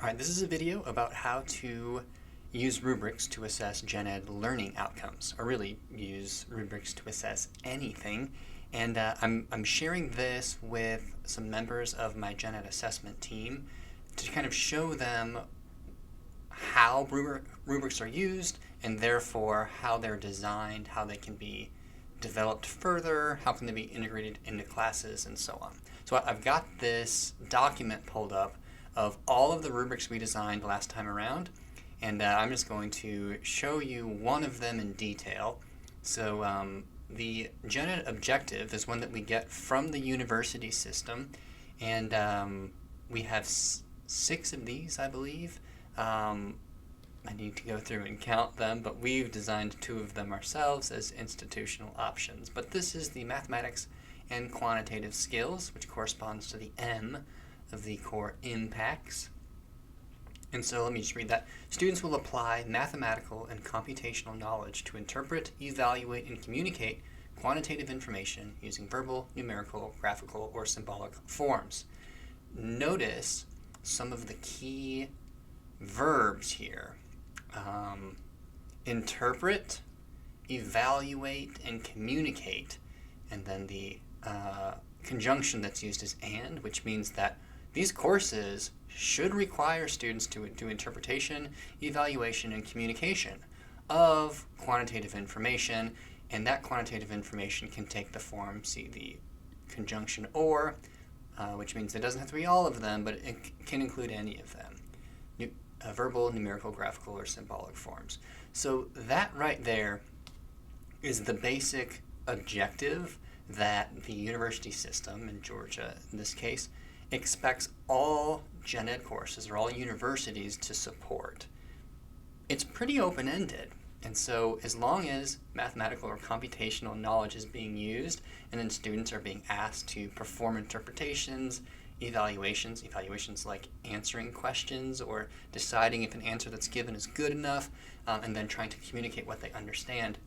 Alright, this is a video about how to use rubrics to assess gen ed learning outcomes, or really use rubrics to assess anything. And I'm sharing this with some members of my gen ed assessment team to kind of show them how rubrics are used and therefore how they're designed, how they can be developed further, how can they be integrated into classes, and so on. So I've got this document pulled up of all of the rubrics we designed last time around, and I'm just going to show you one of them in detail. So the gen ed objective is one that we get from the university system, and we have 6 of these, I believe. I need to go through and count them, but we've designed 2 of them ourselves as institutional options. But this is the mathematics and quantitative skills, which corresponds to the M of the core impacts. And so let me just read that. Students will apply mathematical and computational knowledge to interpret, evaluate, and communicate quantitative information using verbal, numerical, graphical, or symbolic forms. Notice some of the key verbs here. Interpret, evaluate, and communicate. And then the conjunction that's used is and, which means that these courses should require students to do interpretation, evaluation, and communication of quantitative information, and that quantitative information can take the form, see the conjunction or, which means it doesn't have to be all of them, but it can include any of them. Verbal, numerical, graphical, or symbolic forms. So that right there is the basic objective that the university system, in Georgia in this case, expects all gen ed courses or all universities to support. It's pretty open-ended, and so as long as mathematical or computational knowledge is being used and then students are being asked to perform interpretations, evaluations like answering questions or deciding if an answer that's given is good enough, and then trying to communicate what they understand,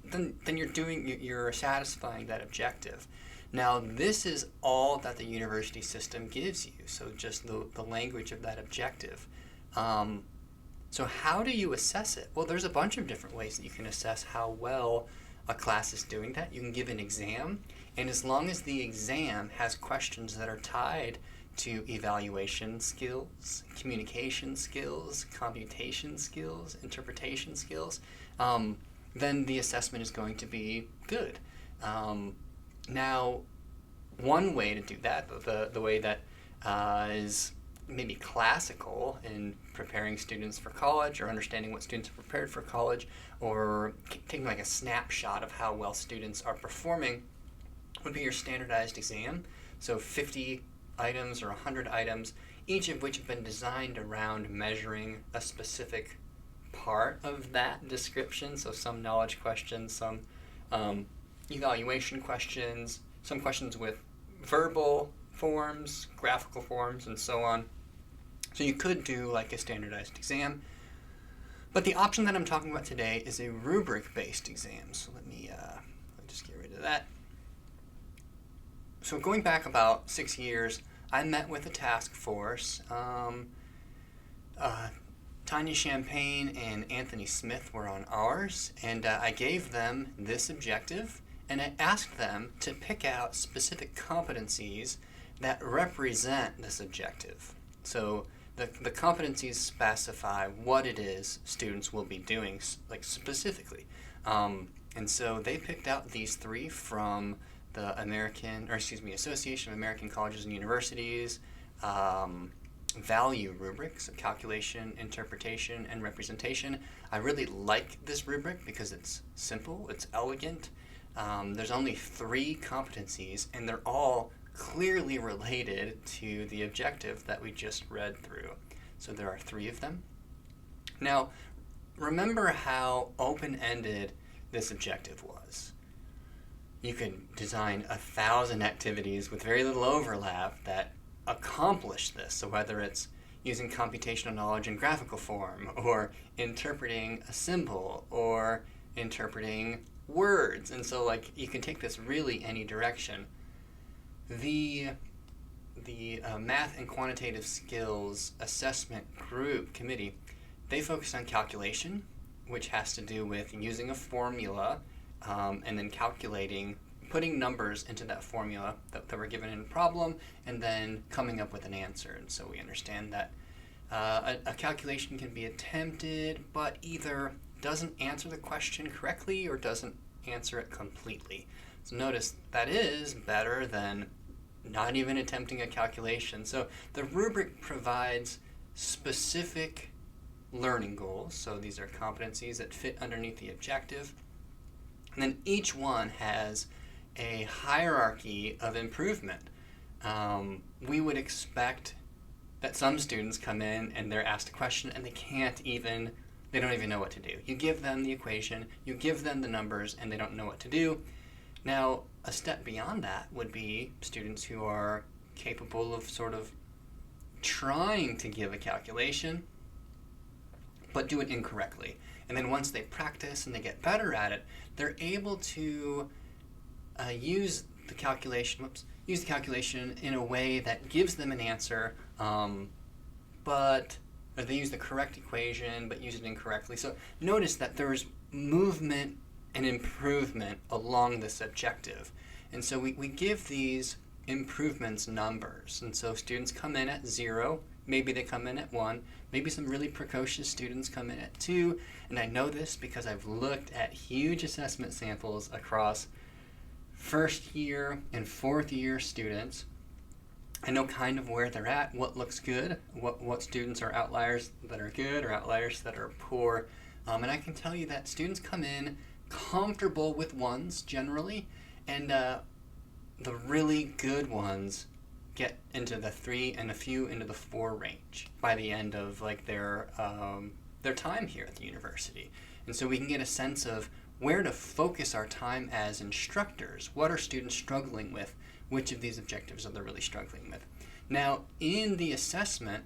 then you're satisfying that objective. Now, this is all that the university system gives you, so just the language of that objective. So how do you assess it? Well, there's a bunch of different ways that you can assess how well a class is doing that. You can give an exam, and as long as the exam has questions that are tied to evaluation skills, communication skills, computation skills, interpretation skills, then the assessment is going to be good. Now, one way to do that, the way that is maybe classical in preparing students for college or understanding what students are prepared for college, or taking like a snapshot of how well students are performing, would be your standardized exam. So 50 items or 100 items, each of which have been designed around measuring a specific part of that description. So some knowledge questions, some evaluation questions, some questions with verbal forms, graphical forms, and so on. So you could do like a standardized exam. But the option that I'm talking about today is a rubric-based exam. So let me just get rid of that. So going back about 6 years, I met with a task force. Tanya Champagne and Anthony Smith were on ours, and I gave them this objective, and I asked them to pick out specific competencies that represent this objective. So the competencies specify what it is students will be doing, like specifically. And so they picked out these 3 from the Association of American Colleges and Universities, value rubrics of calculation, interpretation, and representation. I really like this rubric because it's simple, it's elegant. There's only 3 competencies, and they're all clearly related to the objective that we just read through. So there are 3 of them. Now, remember how open-ended this objective was. You could design 1,000 activities with very little overlap that accomplish this. So whether it's using computational knowledge in graphical form, or interpreting a symbol, or interpreting words. And so like you can take this really any direction. The the Math and Quantitative Skills Assessment Group Committee, they focus on calculation, which has to do with using a formula and then calculating, putting numbers into that formula that were given in a problem, and then coming up with an answer. And so we understand that a calculation can be attempted, but either doesn't answer the question correctly or doesn't answer it completely. So notice that is better than not even attempting a calculation. So the rubric provides specific learning goals. So these are competencies that fit underneath the objective. And then each one has a hierarchy of improvement. We would expect that some students come in and they're asked a question and they don't even know what to do. You give them the equation, you give them the numbers, and they don't know what to do. Now, a step beyond that would be students who are capable of sort of trying to give a calculation, but do it incorrectly. And then once they practice and they get better at it, they're able to use the calculation in a way that gives them an answer, or they use the correct equation but use it incorrectly. So notice that there's movement and improvement along this objective. And so we give these improvements numbers. And so students come in at 0, maybe they come in at 1, maybe some really precocious students come in at 2, and I know this because I've looked at huge assessment samples across first year and fourth year students. I know kind of where they're at, what looks good, what students are outliers that are good or outliers that are poor. And I can tell you that students come in comfortable with 1s generally, and the really good ones get into the 3 and a few into the 4 range by the end of like their time here at the university. And so we can get a sense of where to focus our time as instructors. What are students struggling with? Which of these objectives are they really struggling with? Now, in the assessment,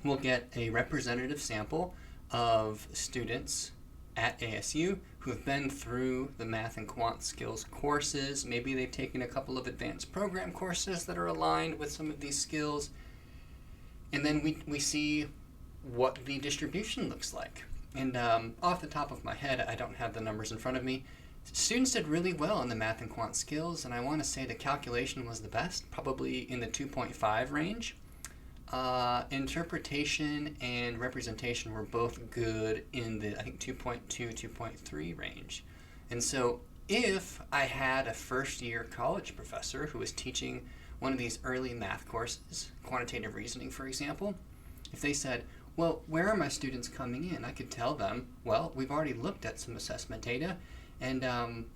we'll get a representative sample of students at ASU who have been through the Math and Quant Skills courses. Maybe they've taken a couple of advanced program courses that are aligned with some of these skills. And then we see what the distribution looks like. And off the top of my head, I don't have the numbers in front of me. Students did really well in the Math and Quant Skills, and I want to say the calculation was the best, probably in the 2.5 range. Interpretation and representation were both good in the, I think, 2.2, 2.3 range. And so if I had a first-year college professor who was teaching one of these early math courses, quantitative reasoning, for example, if they said, well, where are my students coming in? I could tell them, well, we've already looked at some assessment data, and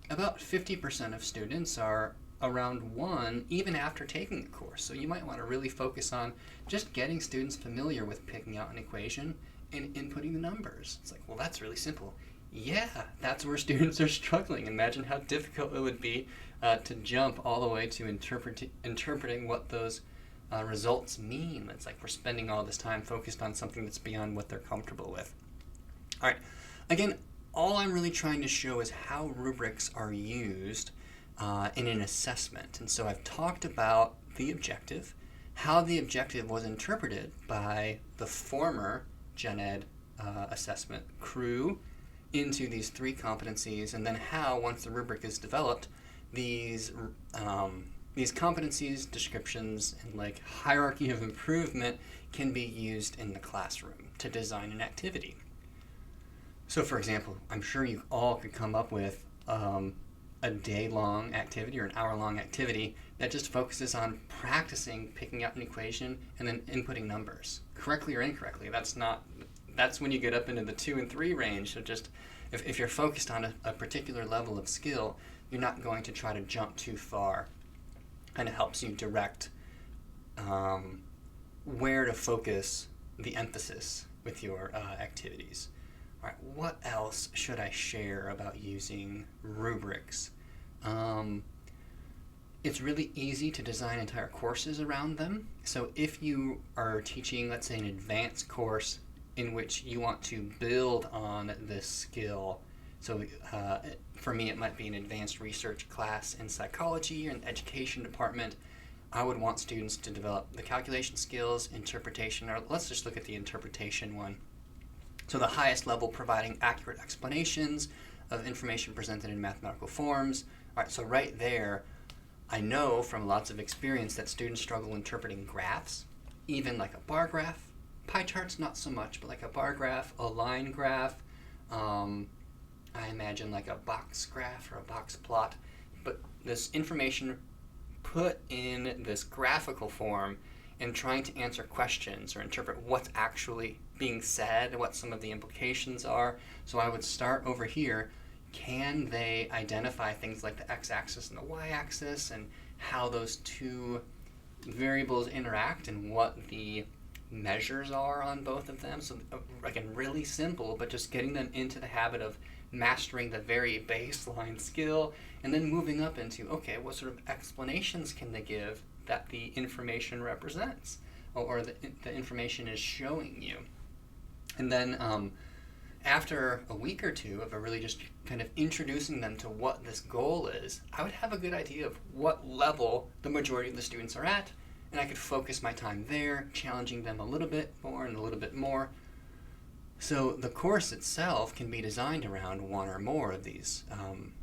about 50% of students are around 1 even after taking the course. So you might want to really focus on just getting students familiar with picking out an equation and inputting the numbers. It's like, well, that's really simple. Yeah, that's where students are struggling. Imagine how difficult it would be to jump all the way to interpreting what those results mean. It's like we're spending all this time focused on something that's beyond what they're comfortable with. All right, again, all I'm really trying to show is how rubrics are used in an assessment. And so I've talked about the objective, how the objective was interpreted by the former Gen Ed assessment crew into these 3 competencies, and then how, once the rubric is developed, these competencies, descriptions, and like hierarchy of improvement can be used in the classroom to design an activity. So for example, I'm sure you all could come up with a day-long activity or an hour-long activity that just focuses on practicing picking out an equation and then inputting numbers, correctly or incorrectly. That's when you get up into the 2 and 3 range. So just if you're focused on a particular level of skill, you're not going to try to jump too far. And it helps you direct where to focus the emphasis with your activities. All right, what else should I share about using rubrics? It's really easy to design entire courses around them. So if you are teaching, let's say, an advanced course in which you want to build on this skill, so for me it might be an advanced research class in psychology or an education department, I would want students to develop the calculation skills, interpretation, or let's just look at the interpretation one. So the highest level, providing accurate explanations of information presented in mathematical forms. All right, so right there, I know from lots of experience that students struggle interpreting graphs, even like a bar graph. Pie charts, not so much, but like a bar graph, a line graph, I imagine like a box graph or a box plot. But this information put in this graphical form and trying to answer questions or interpret what's actually being said, what some of the implications are. So I would start over here. Can they identify things like the x-axis and the y-axis and how those two variables interact and what the measures are on both of them? So again, really simple, but just getting them into the habit of mastering the very baseline skill and then moving up into, okay, what sort of explanations can they give that the information represents or the information is showing you. And then after a week or two of really just kind of introducing them to what this goal is, I would have a good idea of what level the majority of the students are at, and I could focus my time there, challenging them a little bit more and a little bit more. So the course itself can be designed around one or more of these